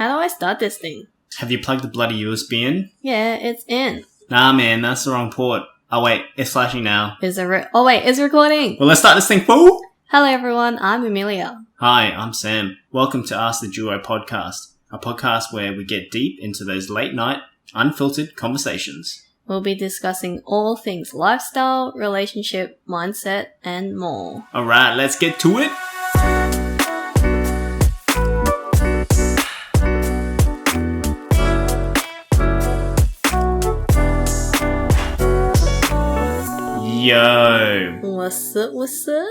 How do I start this thing? Have you plugged the bloody USB in? Yeah, it's in. Nah, man, that's the wrong port. Oh, wait, it's flashing now. It's recording. Well, let's start this thing, fool! Hello, everyone. I'm Amelia. Hi, I'm Sam. Welcome to Ask the Duo podcast, a podcast where we get deep into those late-night, unfiltered conversations. We'll be discussing all things lifestyle, relationship, mindset, and more. Alright, let's get to it! Yo! What's up, what's up?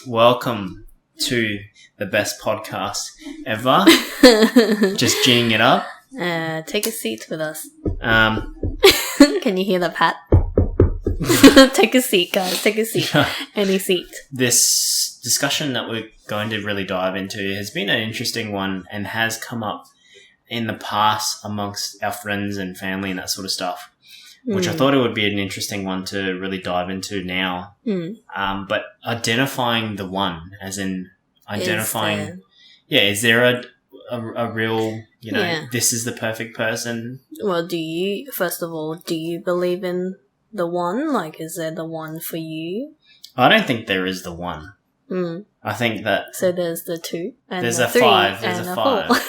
Welcome to the best podcast ever. Just G'ing it up. Take a seat with us. Um, Can you hear the pat? Take a seat, guys. Take a seat. Any seat. This discussion that we're going to really dive into has been an interesting one and has come up in the past amongst our friends and family and that sort of stuff. Which I thought it would be an interesting one to really dive into now. But identifying the one, as in identifying... Is there a real, this is the perfect person? Well, first of all, do you believe in the one? Like, is there the one for you? I don't think there is the one. I think that... So there's the two, and there's the a three, five, and there's a four. five.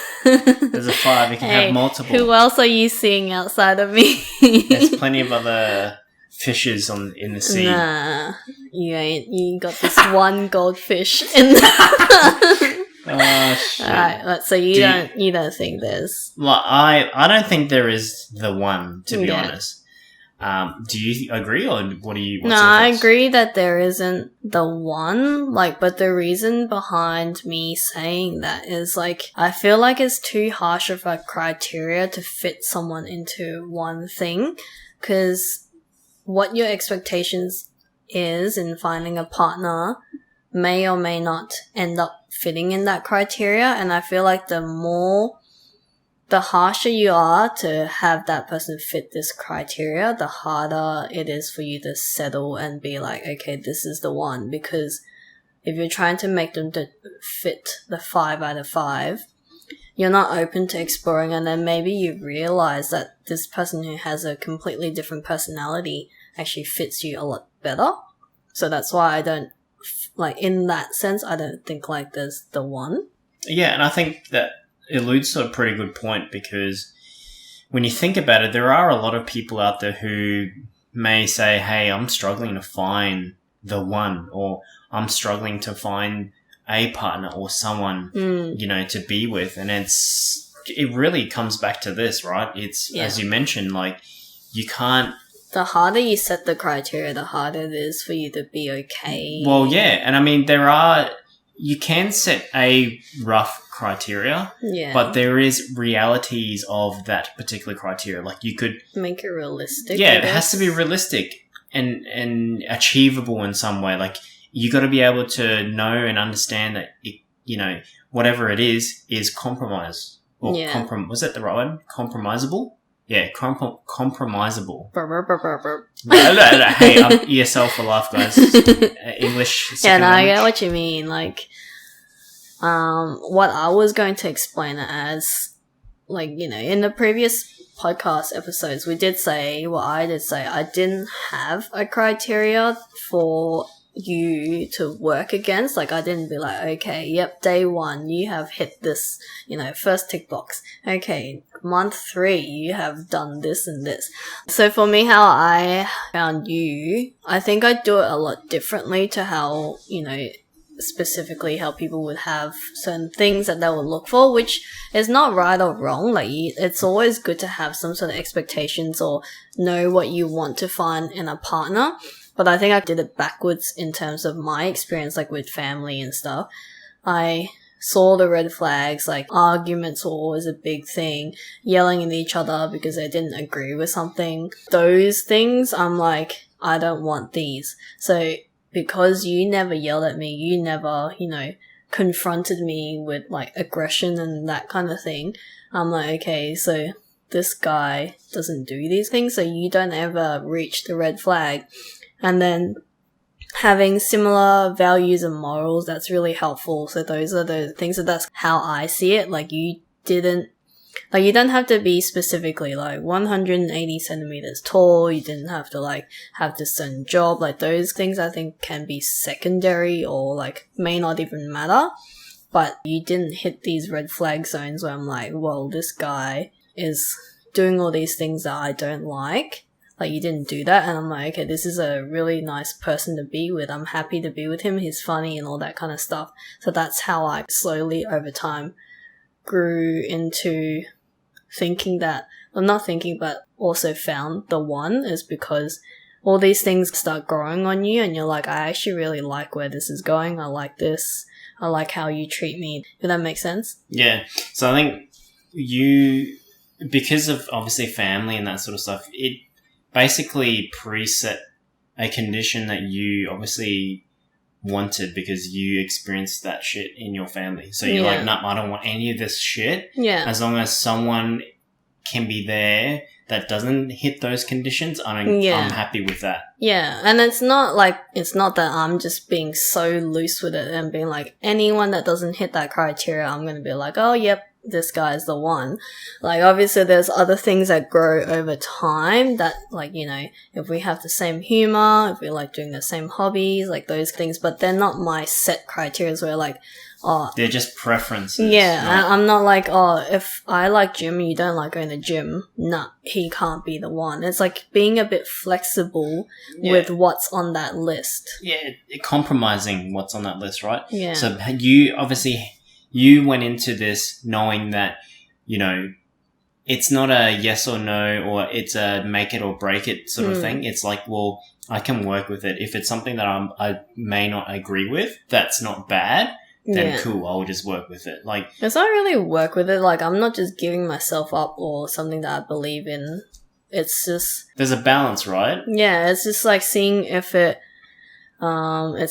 There's a five, you can have multiple. Who else are you seeing outside of me? There's plenty of other fishes in the sea. Nah, you ain't. You got this one goldfish in there. Oh shit! Alright, so you don't think there's... Well, I don't think there is the one, to be honest. Do you agree, or what do you? No, I agree that there isn't the one. But the reason behind me saying that is I feel like it's too harsh of a criteria to fit someone into one thing, because what your expectations is in finding a partner may or may not end up fitting in that criteria, and I feel like the harsher you are to have that person fit this criteria, the harder it is for you to settle and be like, okay, this is the one. Because if you're trying to make them to fit the 5 out of 5, you're not open to exploring, and then maybe you realize that this person who has a completely different personality actually fits you a lot better. So that's why I don't, in that sense, I don't think there's the one. Yeah, and I think that alludes to a pretty good point, because when you think about it, there are a lot of people out there who may say, hey, I'm struggling to find the one, or I'm struggling to find a partner or someone, to be with. And it really comes back to this, right? It's, as you mentioned, you can't... The harder you set the criteria, the harder it is for you to be okay. Well, yeah. And I mean, you can set a rough criteria, but there is realities of that particular criteria. You could make it realistic. Yeah, it has to be realistic and achievable in some way. You got to be able to know and understand that it, whatever it is compromise. Or was that the right one? Compromisable? Yeah, compromisable. No, hey, I'm ESL for life, guys. English. Yeah, no, I get what you mean. What I was going to explain it as, in the previous podcast episodes, I did say, I didn't have a criteria for you to work against. I didn't be okay, yep, day 1, you have hit this, first tick box. Okay, month 3, you have done this and this. So for me, how I found you, I think I do it a lot differently to how, specifically how people would have certain things that they would look for, which is not right or wrong. It's always good to have some sort of expectations or know what you want to find in a partner. But I think I did it backwards in terms of my experience, with family and stuff. I saw the red flags, arguments were always a big thing, yelling at each other because they didn't agree with something. Those things, I'm I don't want these. So because you never yelled at me, you never, confronted me with aggression and that kind of thing, I'm okay, so this guy doesn't do these things, so you don't ever reach the red flag. And then having similar values and morals, that's really helpful. So those are the things that's how I see it. You didn't Like, you don't have to be specifically, like, 180 centimeters tall. You didn't have to, like, have this certain job. Like, those things I think can be secondary or, like, may not even matter. But you didn't hit these red flag zones where I'm like, well, this guy is doing all these things that I don't like. Like, you didn't do that. And I'm like, okay, this is a really nice person to be with. I'm happy to be with him. He's funny and all that kind of stuff. So that's how I slowly over time grew into thinking that, well, not thinking, but also found the one, is because all these things start growing on you and you're like, I actually really like where this is going. I like this. I like how you treat me. Does that make sense? Yeah. So I think you, because of obviously family and that sort of stuff, it basically preset a condition that you obviously wanted because you experienced that shit in your family. So you're like, no, I don't want any of this shit. Yeah. As long as someone can be there that doesn't hit those conditions, I'm happy with that. Yeah. And it's not that I'm just being so loose with it and being like, anyone that doesn't hit that criteria, I'm going to be like, oh, yep, this guy's the one. Like, obviously there's other things that grow over time that, like, you know, if we have the same humor, if we like doing the same hobbies, like those things, but they're not my set criteria where like, oh, they're just preferences. Yeah, I'm not like, oh, if I like gym and you don't like going to gym, nah, he can't be the one. It's like being a bit flexible with what's on that list. Yeah, compromising what's on that list, right? Yeah. So you went into this knowing that, you know, it's not a yes or no, or it's a make it or break it sort of thing. It's like, well, I can work with it. If it's something that I may not agree with, that's not bad. Then cool, I'll just work with it. Like, it's not really work with it. Like, I'm not just giving myself up or something that I believe in. It's just, there's a balance, right? Yeah, it's just like seeing if it's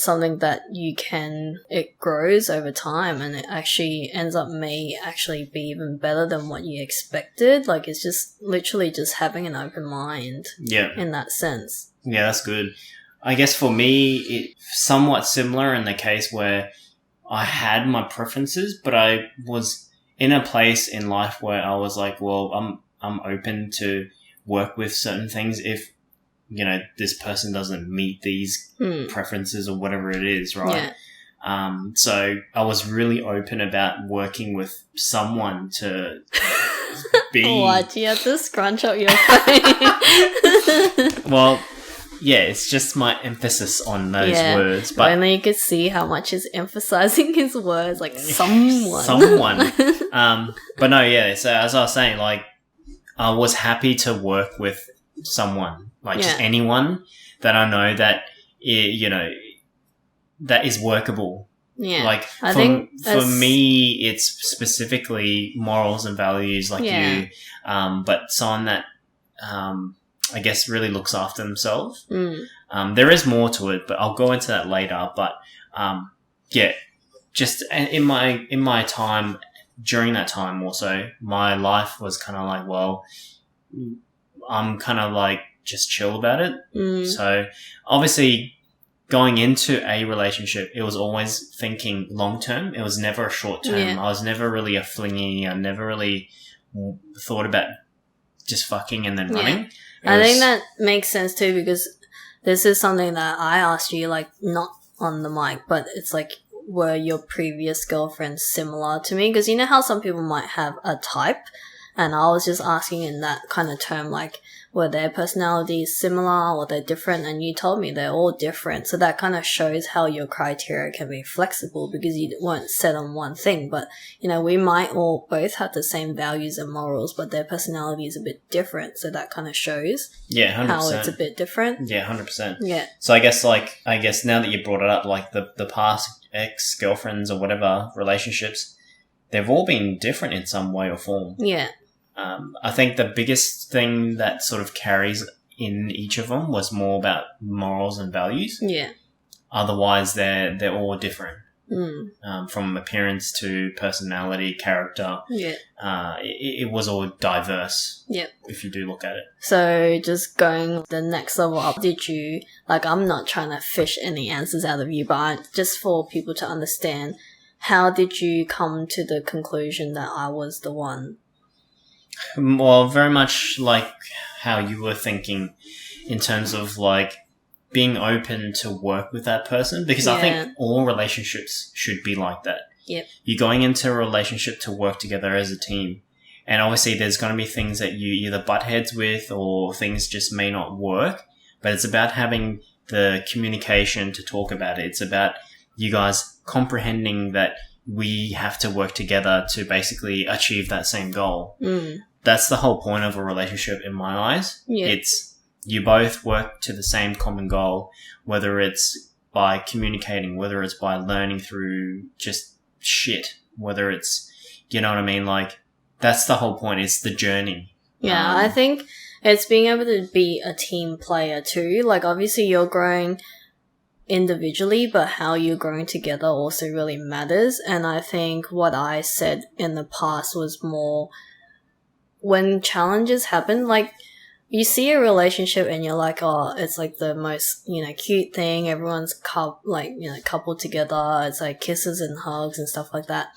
something that it grows over time and it actually ends up may actually be even better than what you expected. Like, it's just literally just having an open mind. Yeah. In that sense. Yeah, that's good. I guess for me, it's somewhat similar in the case where I had my preferences, but I was in a place in life where I was like, well, I'm open to work with certain things if, you know, this person doesn't meet these preferences or whatever it is, right? Yeah. So I was really open about working with someone to be... What? You have to scrunch up your face? Well, yeah, it's just my emphasis on those words. But only you could see how much he's emphasizing his words, like someone. Someone. But no, yeah, so as I was saying, like, I was happy to work with someone. Like, just anyone that I know that, you know, that is workable. Yeah. Like, for me, it's specifically morals and values like you, but someone that, I guess, really looks after themselves. There is more to it, but I'll go into that later. But, just in my time, during that time also, my life was kind of like, well, I'm kind of like, just chill about it. So obviously going into a relationship, it was always thinking long term. It was never a short term. I was never really a flingy. I never really thought about just fucking and then running. I think that makes sense too, because this is something that I asked you, like, not on the mic, but it's like, were your previous girlfriends similar to me? Because you know how some people might have a type, and I was just asking in that kind of term, like, were their personalities similar or they're different? And you told me they're all different. So that kind of shows how your criteria can be flexible, because you weren't set on one thing. But, you know, we might all both have the same values and morals, but their personality is a bit different. So that kind of shows 100%. how it's a bit different. Yeah, 100%. Yeah. So I guess now that you brought it up, like the past ex-girlfriends or whatever relationships, they've all been different in some way or form. Yeah. I think the biggest thing that sort of carries in each of them was more about morals and values. Yeah. Otherwise, they're all different. From appearance to personality, character. Yeah. It was all diverse. Yeah. If you do look at it. So just going the next level up, did you, like, I'm not trying to fish any answers out of you, but just for people to understand, how did you come to the conclusion that I was the one? Well, very much like how you were thinking in terms of like being open to work with that person, because I think all relationships should be like that. Yep. You're going into a relationship to work together as a team. And obviously there's going to be things that you either butt heads with or things just may not work. But it's about having the communication to talk about it. It's about you guys comprehending that we have to work together to basically achieve that same goal. That's the whole point of a relationship in my eyes. Yeah. It's you both work to the same common goal, whether it's by communicating, whether it's by learning through just shit, whether it's, you know what I mean? Like, that's the whole point. It's the journey. Yeah, I think it's being able to be a team player too. Like, obviously you're growing individually, but how you're growing together also really matters. And I think what I said in the past was more when challenges happen, like, you see a relationship and you're like, oh, it's like the most, cute thing. Everyone's coupled together. It's like kisses and hugs and stuff like that.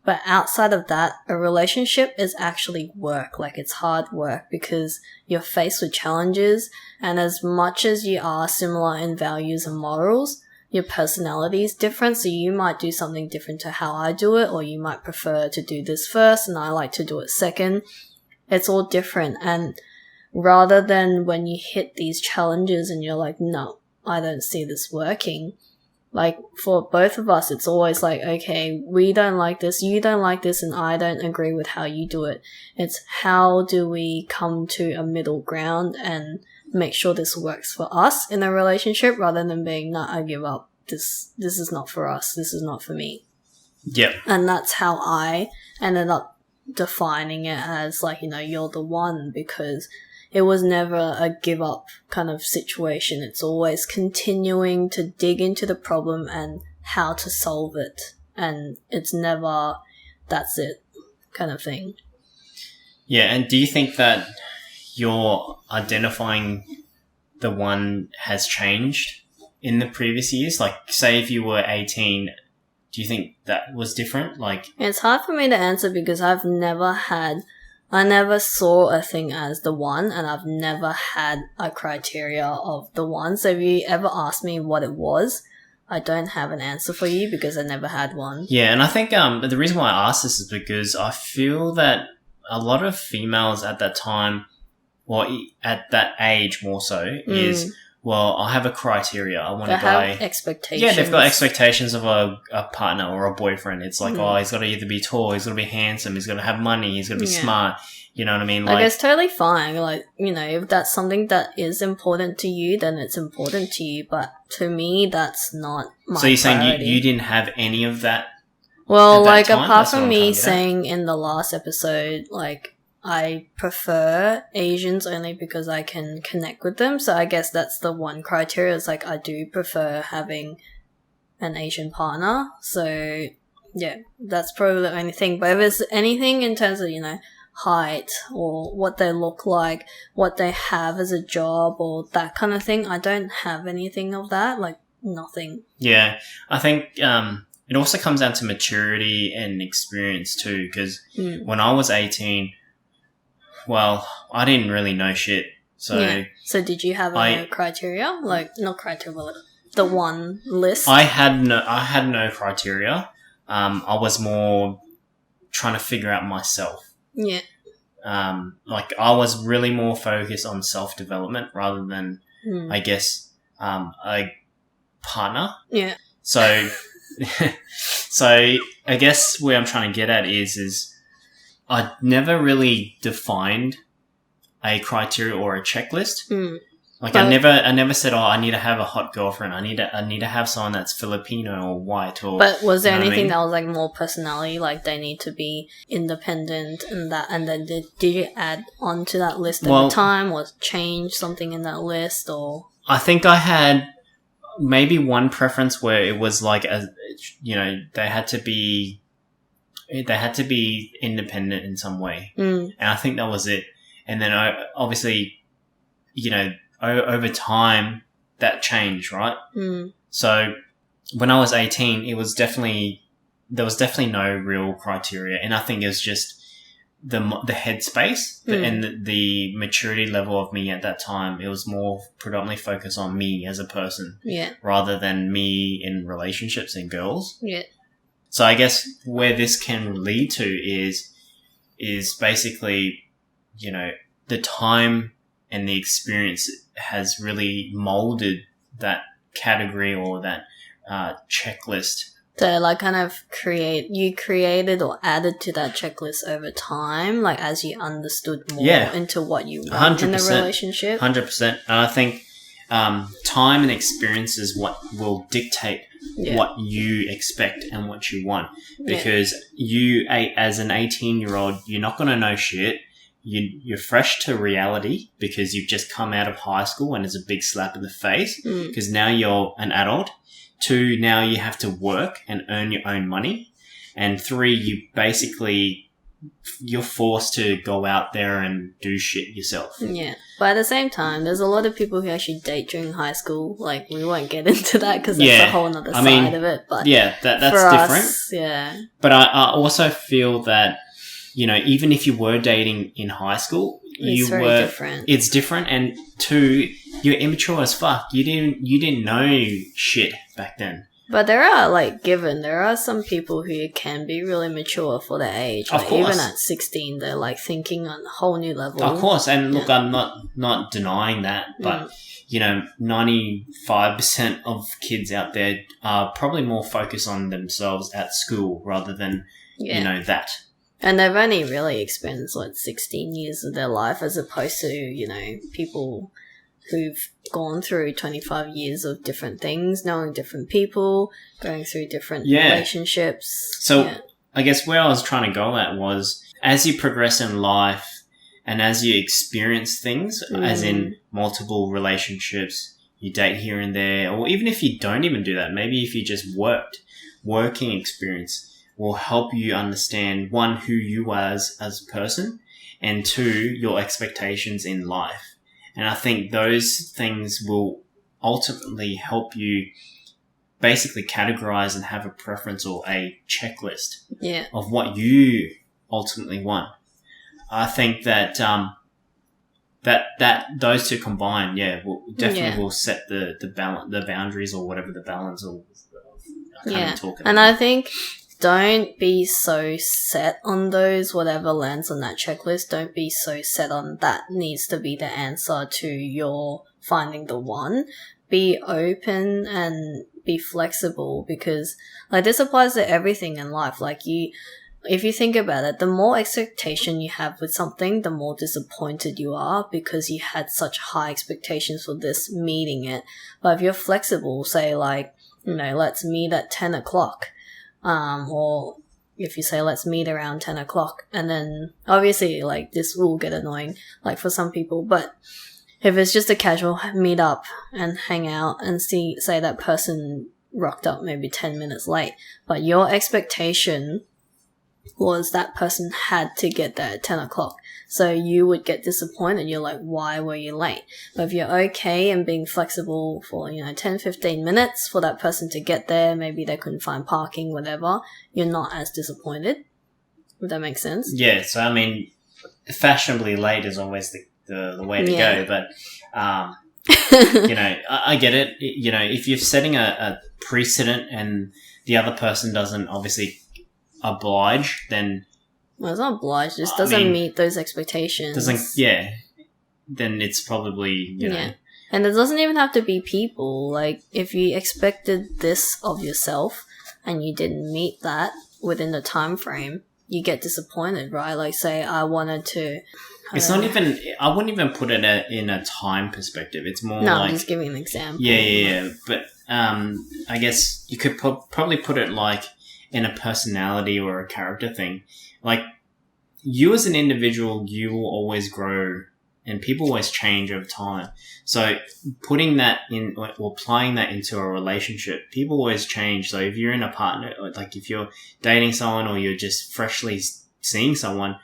But outside of that, a relationship is actually work. Like, it's hard work because you're faced with challenges. And as much as you are similar in values and morals, your personality is different. So you might do something different to how I do it, or you might prefer to do this first and I like to do it second. It's all different. And rather than when you hit these challenges and you're like, no, I don't see this working. Like, for both of us, it's always like, okay, we don't like this, you don't like this, and I don't agree with how you do it. It's how do we come to a middle ground and make sure this works for us in a relationship, rather than being, nah, I give up. This is not for us. This is not for me. Yep. And that's how I ended up defining it as, like, you're the one, because it was never a give up kind of situation. It's always continuing to dig into the problem and how to solve it. And it's never, that's it kind of thing. Yeah. And do you think that your identifying the one has changed in the previous years? Like, say if you were 18, do you think that was different? Like, it's hard for me to answer because I never saw a thing as the one, and I've never had a criteria of the one. So if you ever ask me what it was, I don't have an answer for you because I never had one. Yeah, and I think the reason why I asked this is because I feel that a lot of females at that time, or at that age more so, is, well, I have a criteria. I want a guy. They have expectations. Yeah, they've got expectations of a partner or a boyfriend. It's like, oh, he's got to either be tall, he's got to be handsome, he's got to have money, he's got to be smart. You know what I mean? Like, it's totally fine. Like, if that's something that is important to you, then it's important to you. But to me, that's not my So you're priority. saying you didn't have any of that? Well, like, time? apart That's what from I'm me trying to get at. saying in the last episode, like, I prefer Asians only because I can connect with them. So I guess that's the one criteria. It's like, I do prefer having an Asian partner. So yeah, that's probably the only thing. But if it's anything in terms of, height or what they look like, what they have as a job or that kind of thing, I don't have anything of that. Like, nothing. Yeah, I think it also comes down to maturity and experience too, because when I was 18, well, I didn't really know shit. So So did you have a criteria? Like, not criteria, but the one list? I had no criteria. I was more trying to figure out myself. Yeah. Like, I was really more focused on self-development rather than, I guess, a partner. Yeah. So, I guess where I'm trying to get at is I never really defined a criteria or a checklist. Like, I never said, oh, I need to have a hot girlfriend. I need to have someone that's Filipino or white or. But was there anything that that was like more personality, like they need to be independent and that, and then did you add on to that list over time or change something in that list or? I think I had maybe one preference where it was like, they had to be independent in some way. And I think that was it. And then obviously, over time that changed, right? So when I was 18, there was definitely no real criteria. And I think it was just the headspace and the maturity level of me at that time. It was more predominantly focused on me as a person, rather than me in relationships and girls. Yeah. So I guess where this can lead to is basically, you know, the time and the experience has really molded that category or that checklist. So, like, kind of created or added to that checklist over time, like, as you understood more into what you want in a relationship. 100%. And I think time and experience is what will dictate what you expect and what you want. Because you, as an 18-year-old, you're not going to know shit. You're fresh to reality because you've just come out of high school and it's a big slap in the face because now you're an adult. 2, now you have to work and earn your own money. And 3, you're forced to go out there and do shit yourself. Yeah. But at the same time, there's a lot of people who actually date during high school. Like, we won't get into that because that's a whole other side of it. But that's different. Yeah. But I also feel that, you know, even if you were dating in high school, different. It's different. And 2, you're immature as fuck. You didn't know shit back then. But there are some people who can be really mature for their age. Like, of course. Even at 16, they're like thinking on a whole new level. Of course. And look, I'm not denying that, but you know, 95% of kids out there are probably more focused on themselves at school rather than, you know, that. And they've only really experienced, 16 years of their life as opposed to, you know, people who've gone through 25 years of different things, knowing different people, going through different relationships. So I guess where I was trying to go at was, as you progress in life and as you experience things, as in multiple relationships, you date here and there, or even if you don't even do that, maybe if you just working experience will help you understand, 1, who you are as a person, and 2, your expectations in life. And I think those things will ultimately help you basically categorize and have a preference or a checklist of what you ultimately want. I think that that those two combined, will set the boundaries or whatever the balance or I can't even talk about. And I think don't be so set on those, whatever lands on that checklist. Don't be so set on that needs to be the answer to your finding the one. Be open and be flexible because, like, this applies to everything in life. Like, if you think about it, the more expectation you have with something, the more disappointed you are because you had such high expectations for this meeting it. But if you're flexible, say, like, you know, let's meet at 10 o'clock. Or if you say let's meet around 10 o'clock, and then obviously, like, this will get annoying, like, for some people, but if it's just a casual meet up and hang out and say that person rocked up maybe 10 minutes late, but your expectation was that person had to get there at 10 o'clock. So you would get disappointed. You're like, why were you late? But if you're okay and being flexible for, 10, 15 minutes for that person to get there, maybe they couldn't find parking, whatever, you're not as disappointed. If that makes sense? Yeah, so I mean, fashionably late is always the way to go, but, I get it. You know, if you're setting a precedent and the other person doesn't obviously oblige, then... Well, it's not obliged. It just doesn't meet those expectations. Then it's probably, you know... And it doesn't even have to be people. Like, if you expected this of yourself and you didn't meet that within the time frame, you get disappointed, right? Like, say, I wanted to... It's not even... I wouldn't even put it in a time perspective. It's more like... I'm just giving an example. Yeah. But I guess you could probably put it like in a personality or a character thing. Like, you as an individual, you will always grow and people always change over time. So putting that in or applying that into a relationship, people always change. So if you're in a partner, like if you're dating someone or you're just freshly seeing someone,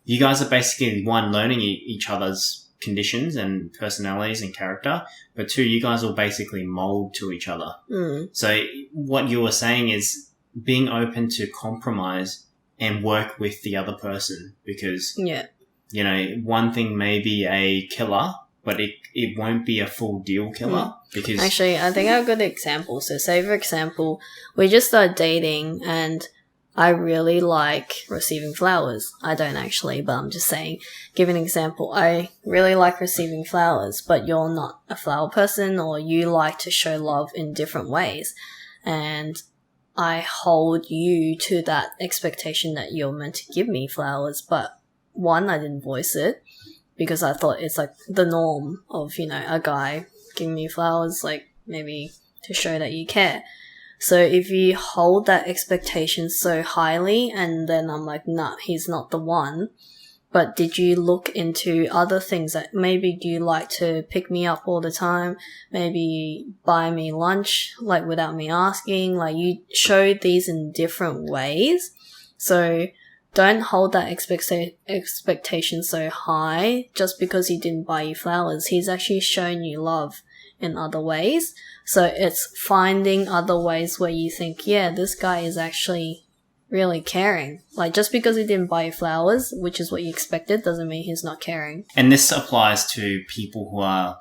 you guys are basically, 1, learning each other's conditions and personalities and character, but 2, you guys will basically mold to each other. So what you were saying is being open to compromise and work with the other person, because, Yeah. you know, one thing may be a killer, but it won't be a full deal killer. Because Actually, I think I have a good example. So say, for example, we just started dating and I really like receiving flowers. I don't actually, but I'm just saying, give an example. I really like receiving flowers, but you're not a flower person, or you like to show love in different ways. And I hold you to that expectation that you're meant to give me flowers, but one, I didn't voice it because I thought it's like the norm of, you know, a guy giving me flowers, like maybe to show that you care. So if you hold that expectation so highly and then I'm like, nah, he's not the one. But did you look into other things that maybe do you like to pick me up all the time? Maybe buy me lunch, like without me asking. Like you showed these in different ways. So don't hold that expectation so high just because he didn't buy you flowers. He's actually shown you love in other ways. So it's finding other ways where you think, yeah, this guy is actually really caring. Like, just because he didn't buy you flowers, which is what you expected, doesn't mean he's not caring. And this applies to people who are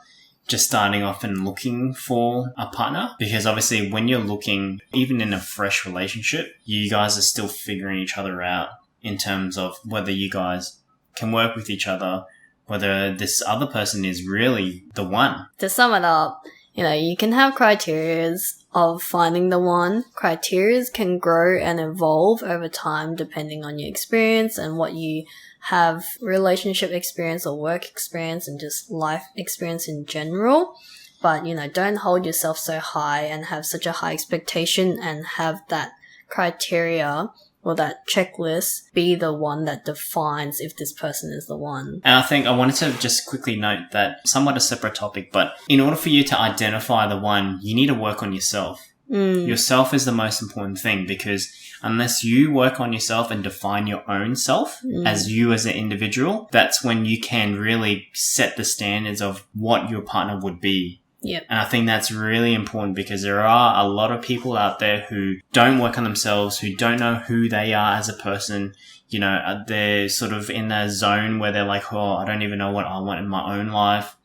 just starting off and looking for a partner, because obviously when you're looking, even in a fresh relationship, you guys are still figuring each other out in terms of whether you guys can work with each other, whether this other person is really the one. To sum it up, you know, you can have criterias of finding the one. Criterias can grow and evolve over time depending on your experience and what you have, relationship experience or work experience and just life experience in general. But, you know, don't hold yourself so high and have such a high expectation and have that criteria or that checklist be the one that defines if this person is the one. And I think I wanted to just quickly note that, somewhat a separate topic, but in order for you to identify the one, you need to work on yourself. Yourself is the most important thing, because unless you work on yourself and define your own self as you as an individual, that's when you can really set the standards of what your partner would be. Yep. And I think that's really important, because there are a lot of people out there who don't work on themselves, who don't know who they are as a person. You know, they're sort of in that zone where they're like, oh, I don't even know what I want in my own life.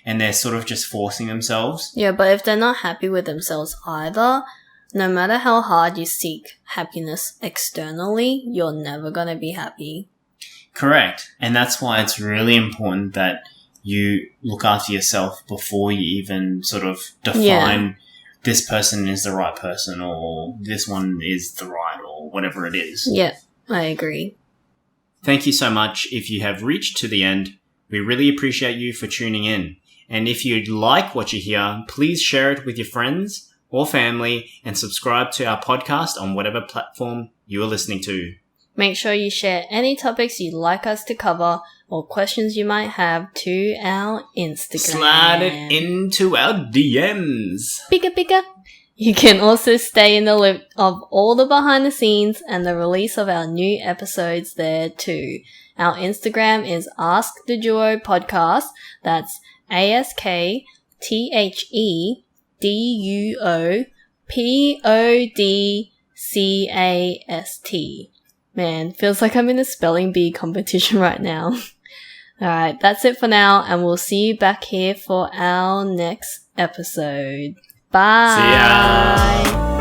And they're sort of just forcing themselves. Yeah, but if they're not happy with themselves either, no matter how hard you seek happiness externally, you're never going to be happy. Correct. And that's why it's really important that you look after yourself before you even sort of define this person is the right person, or this one is the right, or whatever it is. Yeah, I agree. Thank you so much if you have reached to the end. We really appreciate you for tuning in. And if you like what you hear, please share it with your friends or family and subscribe to our podcast on whatever platform you are listening to. Make sure you share any topics you'd like us to cover or questions you might have to our Instagram. Slide it into our DMs. Pika. You can also stay in the loop of all the behind the scenes and the release of our new episodes there too. Our Instagram is Ask the Duo Podcast. That's AskTheDuo Man, feels like I'm in a spelling bee competition right now. Alright, that's it for now, and we'll see you back here for our next episode. Bye! See ya!